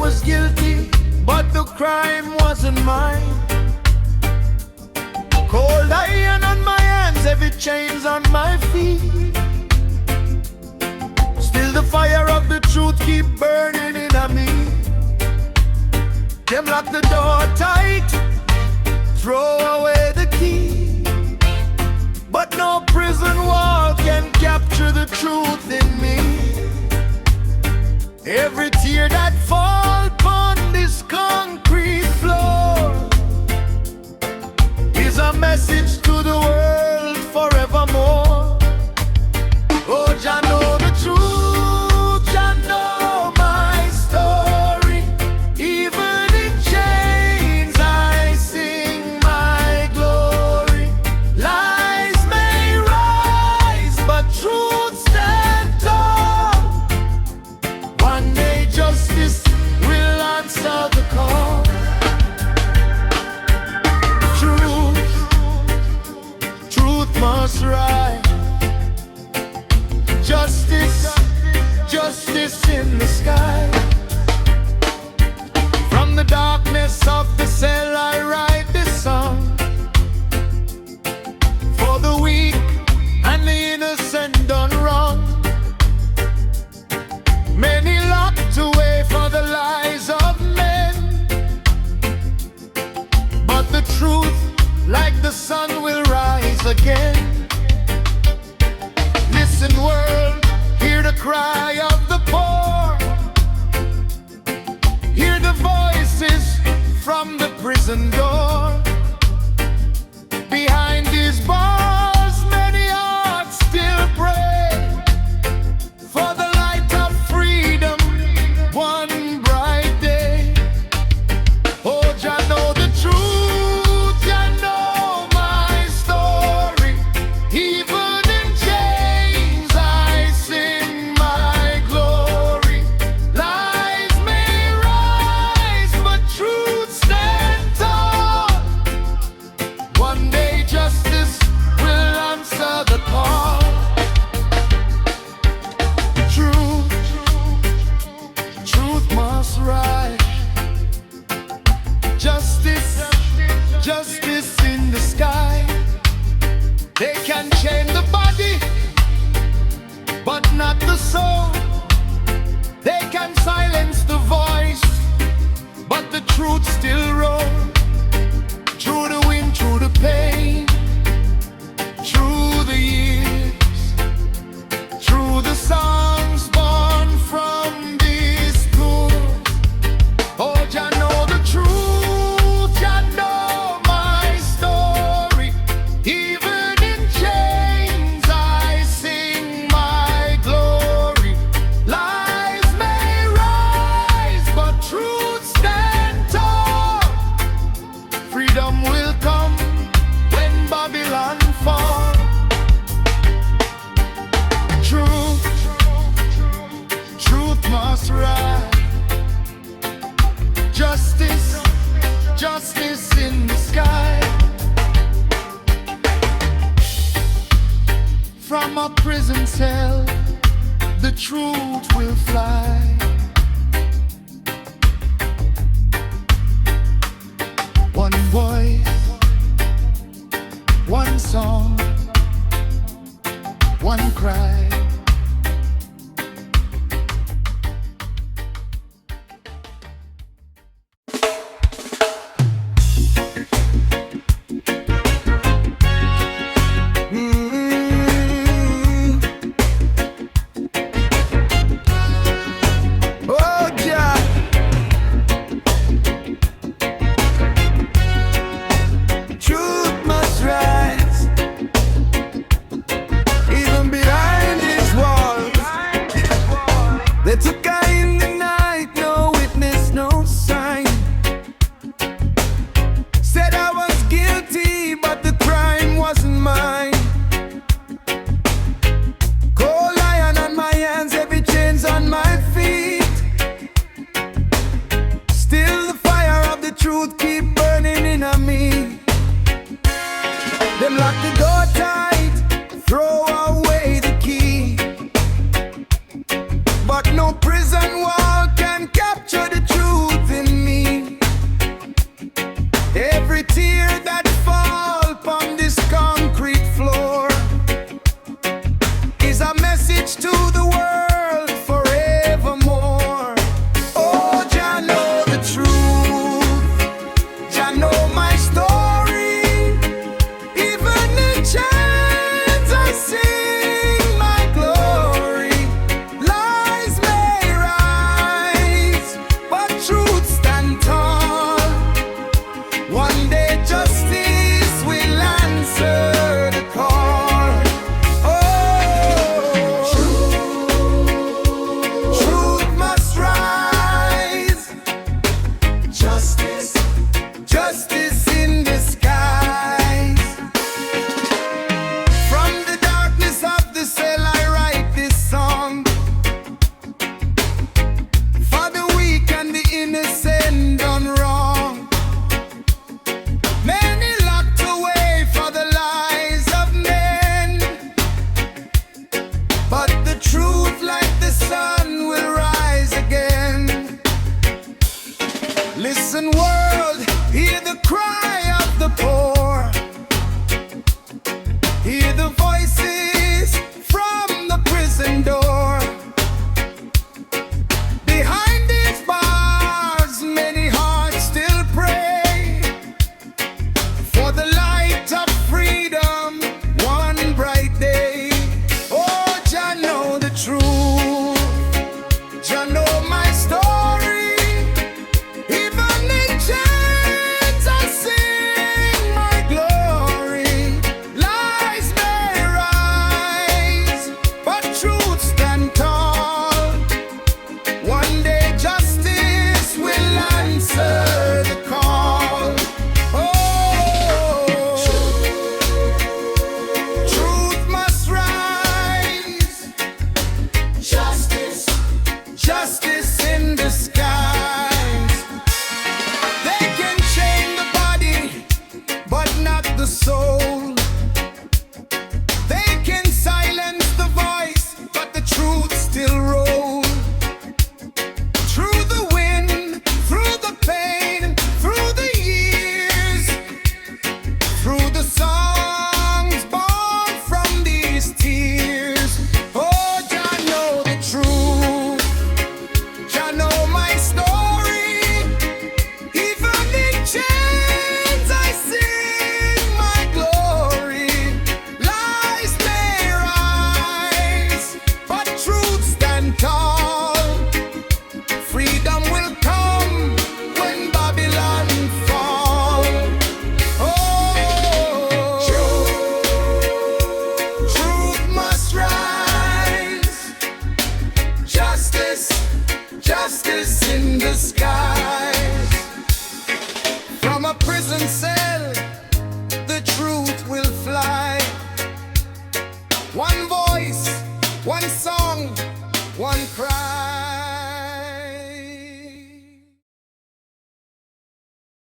was guilty, but the crime wasn't mine. Cold iron on my hands, heavy chains on my feet. Still the fire of the truth keep burning in me. Them lock the door tight, throw away the key, but no prison wall can capture the truth in me. Every tear that falls upon this concrete floor is a message to the world forevermore. Oh, Jah know the truth, Jah know my story. Even in chains I sing my glory. Lies may rise, but truth stand tall. One day justice will answer the call. Truth must rise. Justice, justice in the sky. From the darkness of the cell I write this song, for the weak and the innocent done wrong. Many locked away for the lies of men, but the truth like the sun will rise again. Listen world, hear the cry of the poor. Hear the voices from the prison door. Behind these bars many hearts still pray for the light of freedom one bright day. Oh, Jah know the truth, Jah know my story. Even in chains I sing my glory. Lies may rise, but truth stand tall. One day justice will answer the call. Truth must rise. Justice, justice in the sky. They can chain the body, but not the soul. They can silence the voice, but the truth still rolls. Through the wind, through the pain, through the years, through the songs born from these tools. Oh, Jah know the truth, Jah know my story. Even in chains I sing my glory. Lies may rise, but truth stand tall. Freedom will come when Babylon fall. Truth must rise. Justice, justice in the sky. From a prison cell, the truth will fly. One voice, one song, one cry. prison world, hear the cry of the poor, hear the voices from the prison door. Behind these bars, many hearts still pray for the light of freedom one bright day. Oh, Jah know the truth, Jah know my story. Even in chains I sing my glory. Lies may rise, but truth stand tall. One day justice will answer the call. Oh, truth must rise. Justice, justice in disguise. They can chain the body, but not the soul. They can silence the voice, but the truth still rolls. Through the wind, through the pain, through the years, through the songs born from these tears. Oh, Jah know the truth, Jah know my story. Even in chains I sing my glory. Lies may rise, but truth stand tall. Freedom will come.